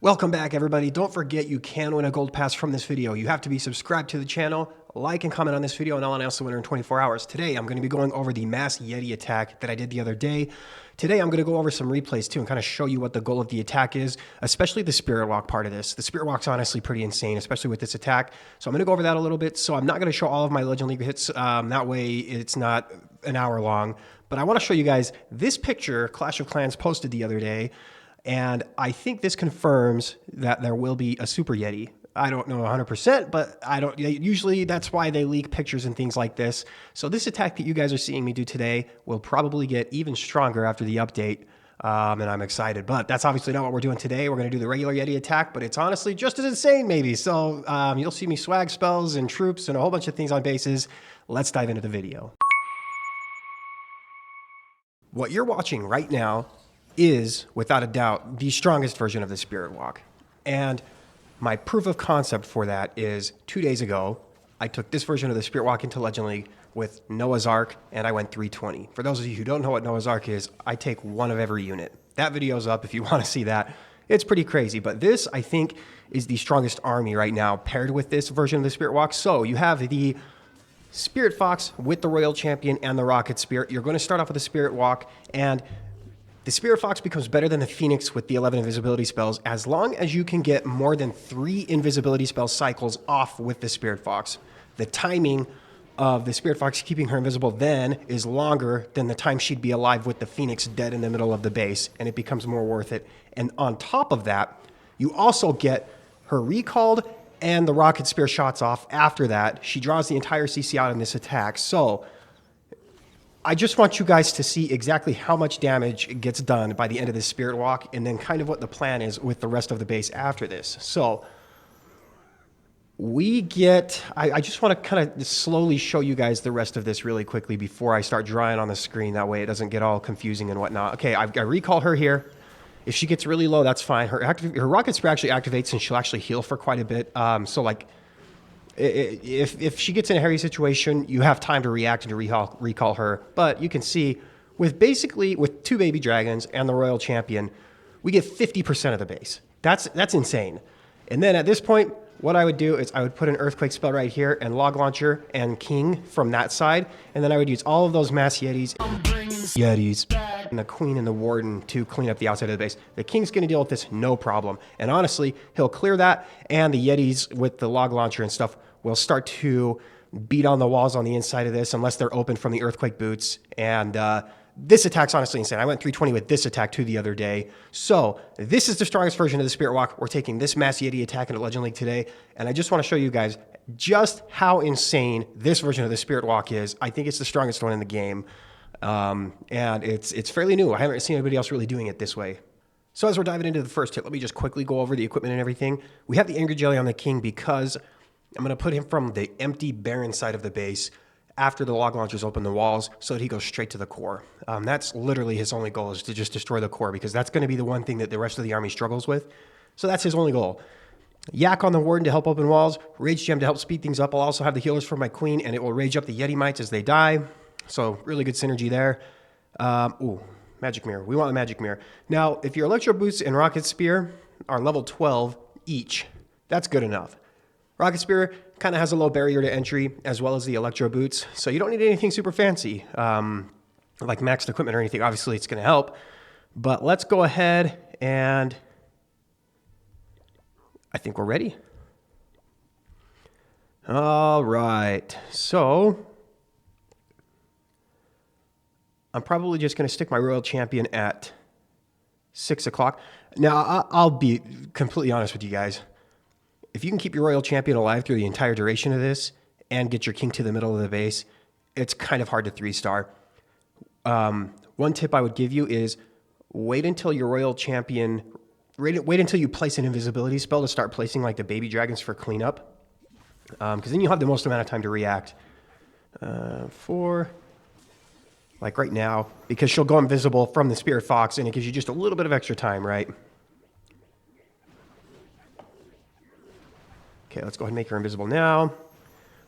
Welcome back, everybody. Don't forget you can win a gold pass from this video. You have to be subscribed to the channel, like and comment on this video, and I'll announce the winner in 24 hours. Today, I'm going to be going over the mass Yeti attack that I did the other day. Today, I'm going to go over some replays too and kind of show you what the goal of the attack is, especially the Spirit Walk part of this. The Spirit Walk's honestly pretty insane, especially with this attack. So I'm going to go over that a little bit. So I'm not going to show all of my Legend League hits. That way, it's not an hour long. But I want to show you guys this picture Clash of Clans posted the other day. And I think this confirms that there will be a Super Yeti. I don't know 100%, but usually that's why they leak pictures and things like this. So this attack that you guys are seeing me do today will probably get even stronger after the update. And I'm excited, but that's obviously not what we're doing today. We're going to do the regular Yeti attack, but it's honestly just as insane maybe. So you'll see me swag spells and troops and a whole bunch of things on bases. Let's dive into the video. What you're watching right now is, without a doubt, the strongest version of the Spirit Walk. And my proof of concept for that is 2 days ago, I took this version of the Spirit Walk into Legend League with Noah's Ark, and I went 320. For those of you who don't know what Noah's Ark is, I take one of every unit. That video's up if you want to see that. It's pretty crazy, but this, I think, is the strongest army right now paired with this version of the Spirit Walk. So you have the Spirit Fox with the Royal Champion and the Rocket Spirit. You're going to start off with the Spirit Walk, and the Spirit Fox becomes better than the Phoenix with the 11 invisibility spells as long as you can get more than 3 invisibility spell cycles off with the Spirit Fox. The timing of the Spirit Fox keeping her invisible then is longer than the time she'd be alive with the Phoenix dead in the middle of the base, and it becomes more worth it. And on top of that, you also get her recalled and the Rocket Spear shots off after that. She draws the entire CC out in this attack. So I just want you guys to see exactly how much damage gets done by the end of this Spirit Walk, and then kind of what the plan is with the rest of the base after this. So we get, I just want to kind of slowly show you guys the rest of this really quickly before I start drawing on the screen. That way it doesn't get all confusing and whatnot. Okay, I recall her here. If she gets really low, that's fine. Her Rocket Spear actually activates, and she'll actually heal for quite a bit. So like, if she gets in a hairy situation, you have time to react and to recall her. But you can see with 2 baby dragons and the Royal Champion, we get 50% of the base. That's insane. And then at this point, what I would do is I would put an Earthquake spell right here and Log Launcher and King from that side. And then I would use all of those mass Yetis, and the Queen and the Warden to clean up the outside of the base. The King's going to deal with this no problem. And honestly, he'll clear that, and the Yetis with the Log Launcher and stuff will start to beat on the walls on the inside of this unless they're open from the Earthquake boots. And this attack's honestly insane. I went 320 with this attack too the other day. So this is the strongest version of the Spirit Walk. We're taking this mass Yeti attack into Legend League today. And I just want to show you guys just how insane this version of the Spirit Walk is. I think it's the strongest one in the game. And it's fairly new. I haven't seen anybody else really doing it this way. So as we're diving into the first hit, let me just quickly go over the equipment and everything. We have the Angry Jelly on the King because I'm going to put him from the empty, barren side of the base after the Log Launchers open the walls so that he goes straight to the core. That's literally his only goal, is to just destroy the core, because that's going to be the one thing that the rest of the army struggles with. So that's his only goal. Yak on the Warden to help open walls. Rage Gem to help speed things up. I'll also have the healers for my Queen, and it will rage up the Yeti Mites as they die. So really good synergy there. Ooh, Magic Mirror. We want the Magic Mirror. Now, if your Electro Boots and Rocket Spear are level 12 each, that's good enough. Rocket Spear kind of has a low barrier to entry, as well as the Electro Boots, so you don't need anything super fancy, like maxed equipment or anything. Obviously, it's going to help, but let's go ahead and I think we're ready. All right, so I'm probably just going to stick my Royal Champion at 6 o'clock. Now, I'll be completely honest with you guys. If you can keep your Royal Champion alive through the entire duration of this and get your King to the middle of the base, it's kind of hard to 3-star. One tip I would give you is wait until your Royal Champion, wait until you place an invisibility spell to start placing like the baby dragons for cleanup, because then you'll have the most amount of time to react. Like right now, because she'll go invisible from the Spirit Fox, and it gives you just a little bit of extra time, right? Okay, let's go ahead and make her invisible now.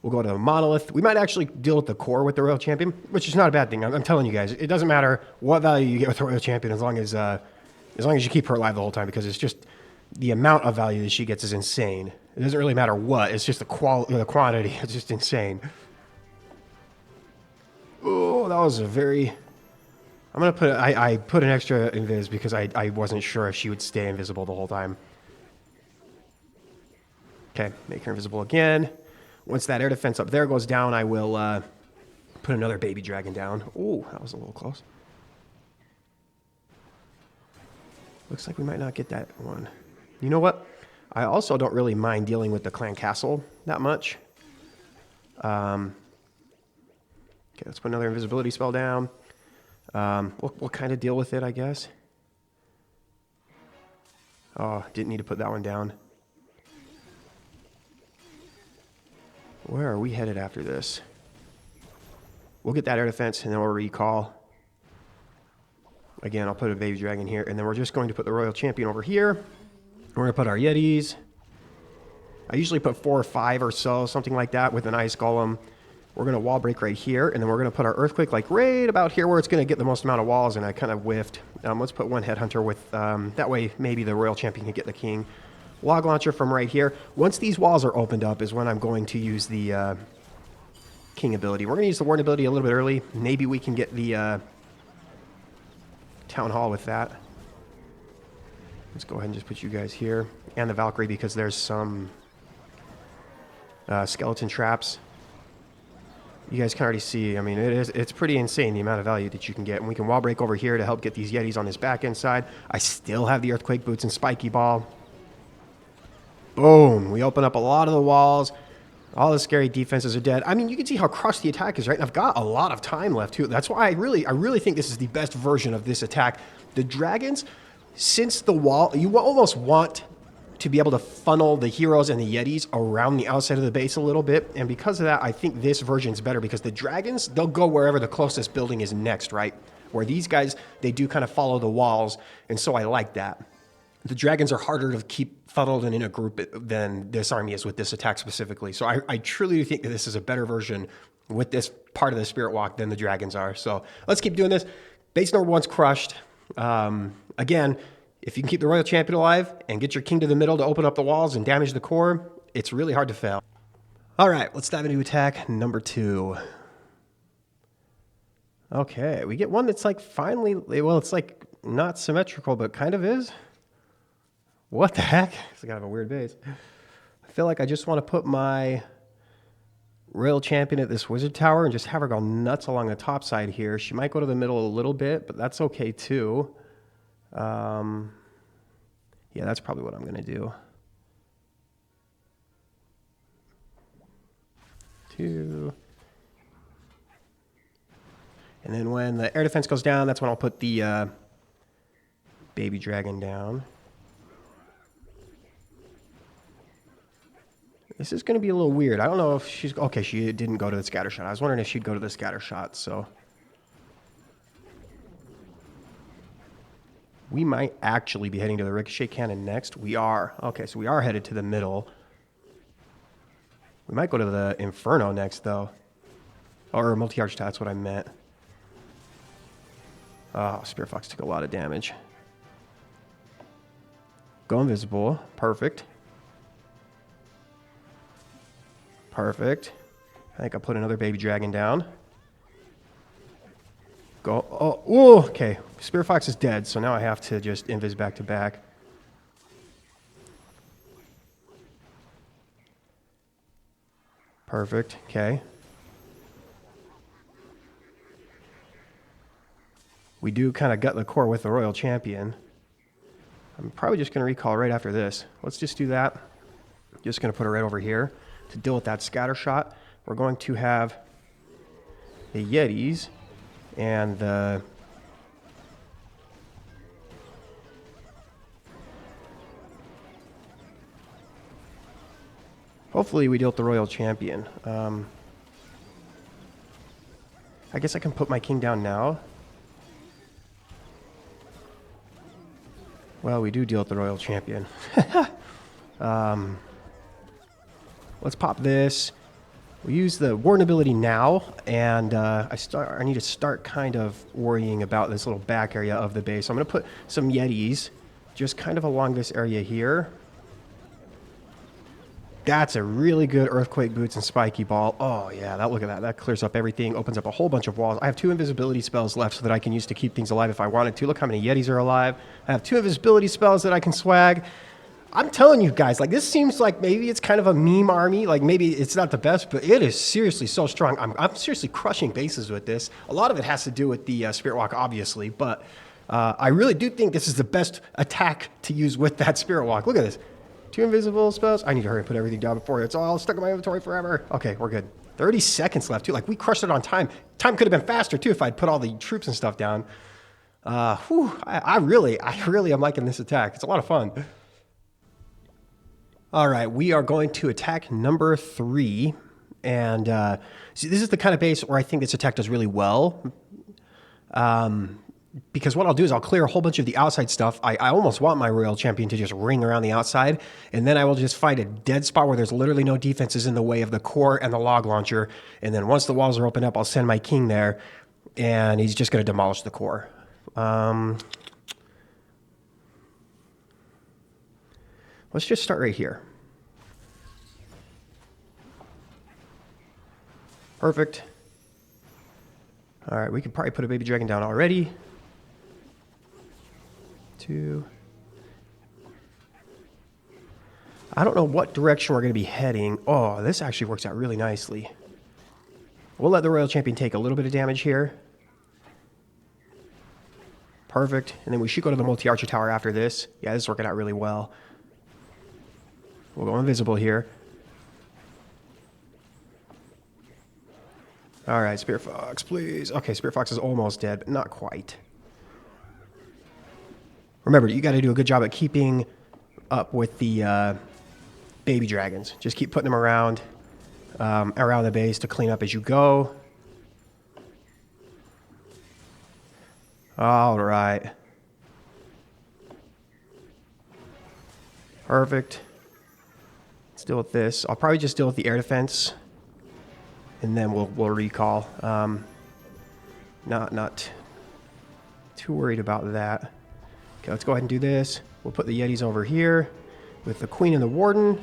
We'll go to the Monolith. We might actually deal with the core with the Royal Champion, which is not a bad thing. I'm telling you guys, it doesn't matter what value you get with the Royal Champion as long as you keep her alive the whole time, because it's just the amount of value that she gets is insane. It doesn't really matter what. It's just the quantity. It's just insane. Oh, that was a very... I'm going to put... I put an extra invis because I wasn't sure if she would stay invisible the whole time. Okay, make her invisible again. Once that air defense up there goes down, I will put another baby dragon down. Oh, that was a little close. Looks like we might not get that one. You know what? I also don't really mind dealing with the clan castle that much. Okay, let's put another invisibility spell down. We'll kind of deal with it, I guess. Oh, didn't need to put that one down. Where are we headed after this? We'll get that air defense, and then we'll recall. Again, I'll put a baby dragon here, and then we're just going to put the royal champion over here. We're going to put our yetis. I usually put 4 or 5 or so, something like that, with an ice golem. We're going to wall break right here, and then we're going to put our earthquake like right about here where it's going to get the most amount of walls, and I kind of whiffed. Let's put one headhunter with, that way maybe the royal champion can get the king. Log launcher from right here. Once these walls are opened up is when I'm going to use the king ability. We're going to use the warden ability a little bit early. Maybe we can get the town hall with that. Let's go ahead and just put you guys here. And the Valkyrie because there's some skeleton traps. You guys can already see, I mean, it's pretty insane the amount of value that you can get. And we can wall break over here to help get these yetis on this back end side. I still have the earthquake boots and spiky ball. Boom. We open up a lot of the walls. All the scary defenses are dead. I mean, you can see how crushed the attack is, right? And I've got a lot of time left, too. That's why I really think this is the best version of this attack. The dragons, since the wall, you almost want to be able to funnel the heroes and the yetis around the outside of the base a little bit. And because of that, I think this version is better because the dragons, they'll go wherever the closest building is next, right? Where these guys, they do kind of follow the walls. And so I like that. The dragons are harder to keep funneled and in a group than this army is with this attack specifically. So I truly think that this is a better version with this part of the Spirit Walk than the dragons are. So let's keep doing this. Base number 1's crushed. Again, if you can keep the royal champion alive and get your king to the middle to open up the walls and damage the core, it's really hard to fail. All right, let's dive into attack number 2. Okay, we get one that's like finally, well, it's like not symmetrical, but kind of is. What the heck? It's kind of a weird base. I feel like I just want to put my royal champion at this wizard tower and just have her go nuts along the top side here. She might go to the middle a little bit, but that's okay too. Yeah, that's probably what I'm going to do. 2. And then when the air defense goes down, that's when I'll put the baby dragon down. This is going to be a little weird. I don't know if she's... Okay, she didn't go to the scatter shot. I was wondering if she'd go to the scatter shot, so... We might actually be heading to the ricochet cannon next. We are. Okay, so we are headed to the middle. We might go to the Inferno next, though. Or multi-arch, that's what I meant. Oh, Spirit Fox took a lot of damage. Go invisible. Perfect. Perfect. I think I'll put another baby dragon down. Go. Oh, ooh, okay. Spirit Fox is dead, so now I have to just invis back to back. Perfect. Okay. We do kind of gut the core with the royal champion. I'm probably just going to recall right after this. Let's just do that. Just going to put her right over here to deal with that scatter shot. We're going to have the yetis and the hopefully we deal with the royal champion. I guess I can put my king down now. Well, we do deal with the royal champion. Let's pop this. We use the warden ability now, and I need to start kind of worrying about this little back area of the base. So I'm going to put some yetis just kind of along this area here. That's a really good Earthquake Boots and Spiky Ball. Oh, yeah, look at that. That clears up everything, opens up a whole bunch of walls. I have 2 invisibility spells left so that I can use to keep things alive if I wanted to. Look how many Yetis are alive. I have 2 invisibility spells that I can swag. I'm telling you guys, like, this seems like maybe it's kind of a meme army. Like, maybe it's not the best, but it is seriously so strong. I'm seriously crushing bases with this. A lot of it has to do with the Spirit Walk, obviously, but I really do think this is the best attack to use with that Spirit Walk. Look at this. 2 invisible spells. I need to hurry and put everything down before it's all stuck in my inventory forever. Okay, we're good. 30 seconds left, too. Like, we crushed it on time. Time could have been faster, too, if I'd put all the troops and stuff down. I really am liking this attack. It's a lot of fun. All right, we are going to attack number 3. And see, this is the kind of base where I think this attack does really well. Because what I'll do is I'll clear a whole bunch of the outside stuff. I almost want my Royal Champion to just ring around the outside, and then I will just find a dead spot where there's literally no defenses in the way of the core and the log launcher. And then once the walls are opened up, I'll send my king there, and he's just going to demolish the core. Let's just start right here. Perfect. All right, we could probably put a baby dragon down already. 2. I don't know what direction we're going to be heading. Oh, this actually works out really nicely. We'll let the Royal Champion take a little bit of damage here. Perfect. And then we should go to the multi-archer tower after this. Yeah, this is working out really well. We'll go invisible here. All right, Spirit Fox, please. Okay, Spirit Fox is almost dead, but not quite. Remember, you got to do a good job at keeping up with the baby dragons. Just keep putting them around the base to clean up as you go. All right. Perfect. Let's deal with this. I'll probably just deal with the air defense, and then we'll recall. Not too worried about that. Okay, let's go ahead and do this. We'll put the Yetis over here with the Queen and the Warden,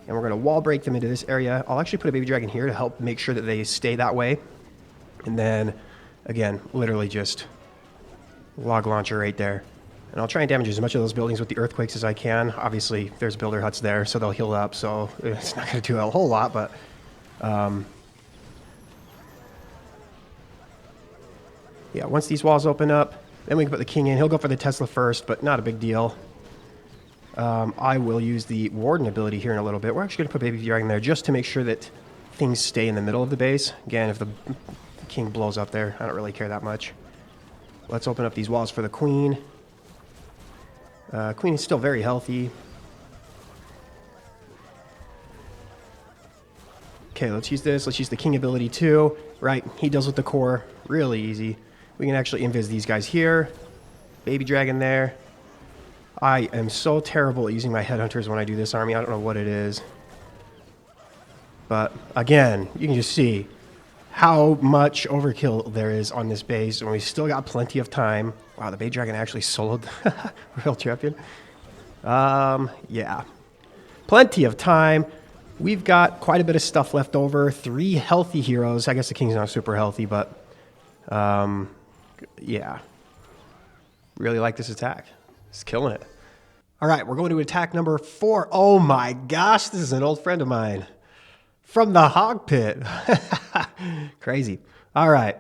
and we're going to wall break them into this area. I'll actually put a baby dragon here to help make sure that they stay that way. And then, again, literally just log launcher right there. And I'll try and damage as much of those buildings with the earthquakes as I can. Obviously, there's builder huts there, so they'll heal up, so it's not going to do a whole lot, but... yeah, once these walls open up, then we can put the king in. He'll go for the Tesla first, but not a big deal. I will use the Warden ability here in a little bit. We're actually going to put Baby Dragon there just to make sure that things stay in the middle of the base. Again, if the king blows up there, I don't really care that much. Let's open up these walls for the Queen. Queen is still very healthy. Okay, let's use this. Let's use the king ability too. Right, he deals with the core. Really easy. We can actually invis these guys here. Baby dragon there. I am so terrible at using my headhunters when I do this army. I don't know what it is. But again, you can just see how much overkill there is on this base, and we still got plenty of time. Wow, the baby dragon actually soloed Royal Champion. Yeah. Plenty of time. We've got quite a bit of stuff left over. 3 healthy heroes. I guess the king's not super healthy, but yeah. Really like this attack. It's killing it. All right, we're going to attack number 4. Oh my gosh, this is an old friend of mine. From the hog pit. Crazy. All right.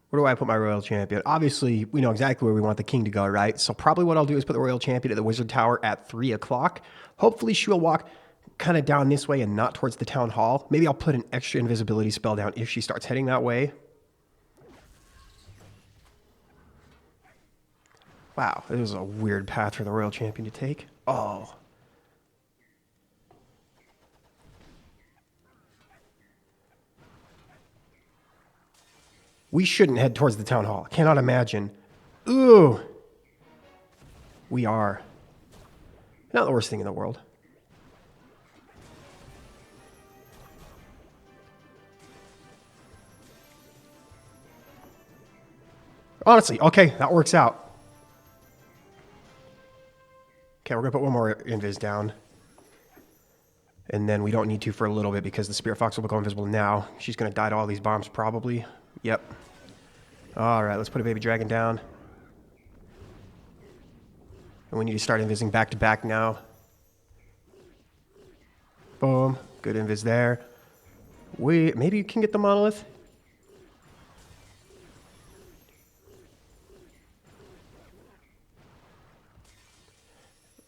Where do I put my Royal Champion? Obviously, we know exactly where we want the king to go, right? So probably what I'll do is put the Royal Champion at the Wizard Tower at 3 o'clock. Hopefully she will walk kind of down this way and not towards the Town Hall. Maybe I'll put an extra invisibility spell down if she starts heading that way. Wow, this is a weird path for the Royal Champion to take. Oh. We shouldn't head towards the Town Hall. Cannot imagine. Ooh. We are. Not the worst thing in the world. Honestly, okay, that works out. Okay, we're going to put one more invis down. And then we don't need to for a little bit because the Spirit Fox will go invisible now. She's going to die to all these bombs probably. Yep. All right, let's put a baby dragon down. And we need to start invising back to back now. Boom. Good invis there. Maybe you can get the monolith.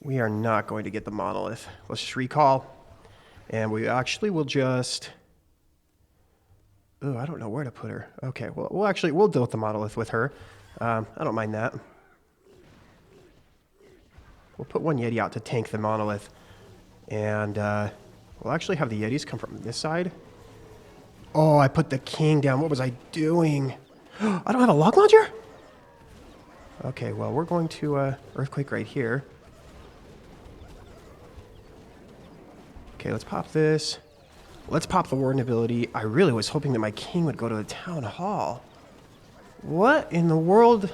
We are not going to get the monolith. Let's just recall. And we actually will just... Oh, I don't know where to put her. Okay, well, we'll deal with the monolith with her. I don't mind that. We'll put one Yeti out to tank the monolith. And we'll actually have the Yetis come from this side. Oh, I put the king down. What was I doing? I don't have a log launcher? Okay, well, we're going to earthquake right here. Okay, let's pop this. Let's pop the warden ability. I really was hoping that my king would go to the town hall. What in the world?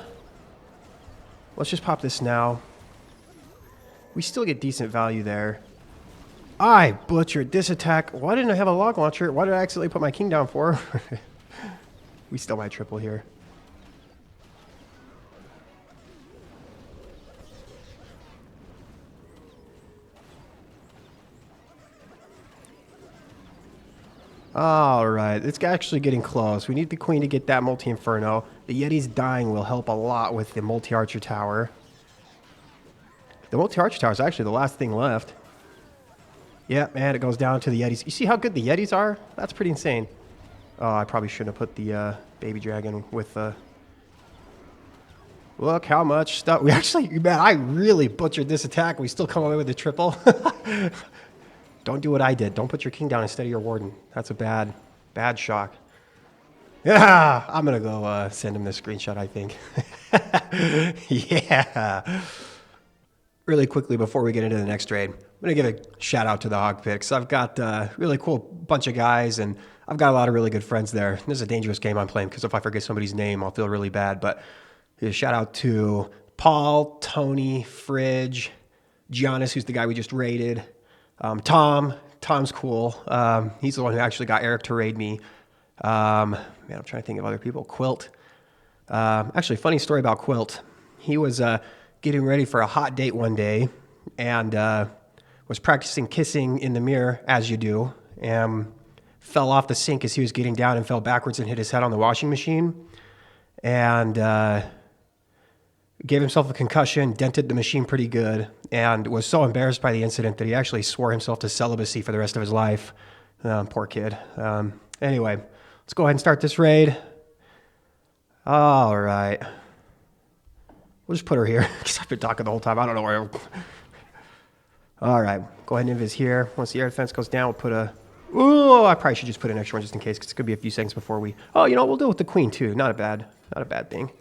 Let's just pop this now. We still get decent value there. I butchered this attack. Why didn't I have a log launcher? Why did I accidentally put my king down for? We still might triple here. All right, it's actually getting close. We need the queen to get that multi-inferno. The Yeti's dying will help a lot with the multi-archer tower. The multi-archer tower is actually the last thing left. Yeah, man, it goes down to the Yetis. You see how good the Yetis are? That's pretty insane. Oh, I probably shouldn't have put the baby dragon with the... Look how much stuff... We actually... Man, I really butchered this attack. We still come away with the triple. Don't do what I did. Don't put your king down instead of your warden. That's a bad shock. Yeah, I'm going to go send him this screenshot, I think. Yeah. Really quickly before we get into the next raid, I'm going to give a shout out to the Hog Picks. I've got a really cool bunch of guys, and I've got a lot of really good friends there. This is a dangerous game I'm playing because if I forget somebody's name, I'll feel really bad. But a shout out to Paul, Tony, Fridge, Giannis, who's the guy we just raided. Tom's cool. He's the one who actually got Eric to raid me. Man, I'm trying to think of other people. Quilt. Actually, funny story about Quilt. He was getting ready for a hot date one day and was practicing kissing in the mirror, as you do, and fell off the sink as he was getting down and fell backwards and hit his head on the washing machine. And gave himself a concussion, dented the machine pretty good, and was so embarrassed by the incident that he actually swore himself to celibacy for the rest of his life. Poor kid. Anyway, let's go ahead and start this raid. All right. We'll just put her here because I've been talking the whole time. I don't know where. All right. Go ahead and invis here. Once the air defense goes down, we'll put a... Ooh, I probably should just put an extra one just in case because it's going to be a few seconds before we... Oh, you know, we'll deal with the queen too. Not a bad thing.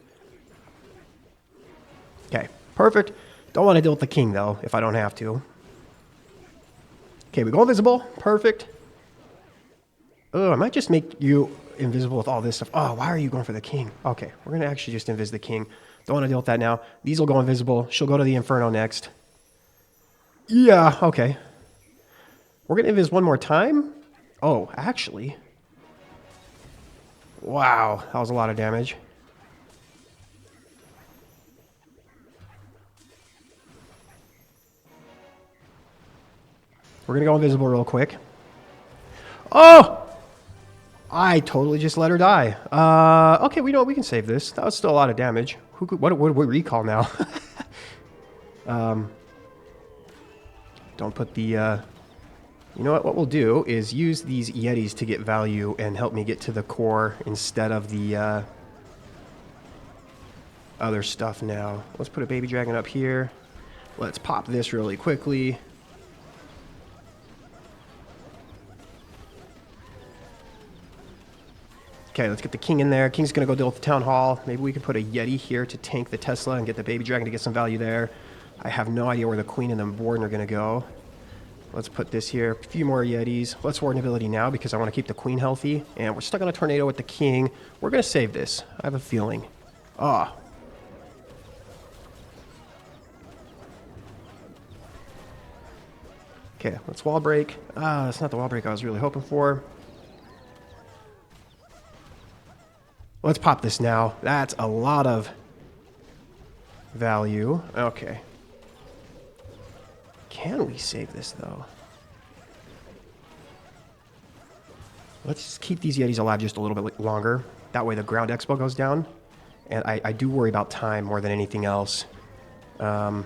Okay, perfect. Don't want to deal with the king, though, if I don't have to. Okay, we go invisible. Perfect. Oh, I might just make you invisible with all this stuff. Oh, why are you going for the king? Okay, we're going to actually just invis the king. Don't want to deal with that now. These will go invisible. She'll go to the Inferno next. Yeah, okay. We're going to invis one more time. Oh, actually. Wow, that was a lot of damage. We're going to go invisible real quick. Oh! I totally just let her die. Okay, we know we can save this. That was still a lot of damage. What would we recall now? Don't put the... You know what we'll do is use these Yetis to get value and help me get to the core instead of the other stuff now. Let's put a baby dragon up here. Let's pop this really quickly. Okay, let's get the king in there. King's going to go deal with the town hall. Maybe we can put a Yeti here to tank the Tesla and get the baby dragon to get some value there. I have no idea where the queen and the warden are going to go. Let's put this here. A few more Yetis. Let's warden ability now because I want to keep the queen healthy. And we're stuck on a tornado with the king. We're going to save this. I have a feeling. Oh. Okay, let's wall break. That's not the wall break I was really hoping for. Let's pop this now. That's a lot of value. Okay. Can we save this, though? Let's just keep these Yetis alive just a little bit longer. That way the ground expo goes down. And I do worry about time more than anything else. Oh,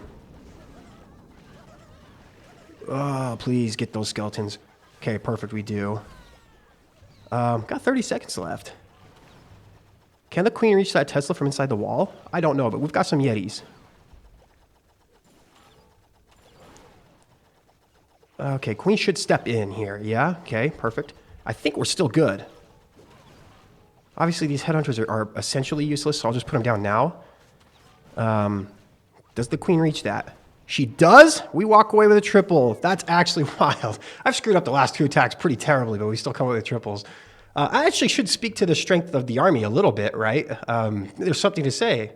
please get those skeletons. Okay, perfect, we do. Got 30 seconds left. Can the queen reach that Tesla from inside the wall? I don't know, but we've got some Yetis. Okay, queen should step in here. Yeah, okay, perfect. I think we're still good. Obviously, these headhunters are essentially useless, so I'll just put them down now. Does the queen reach that? She does? We walk away with a triple. That's actually wild. I've screwed up the last 2 attacks pretty terribly, but we still come away with triples. I actually should speak to the strength of the army a little bit, right? There's something to say.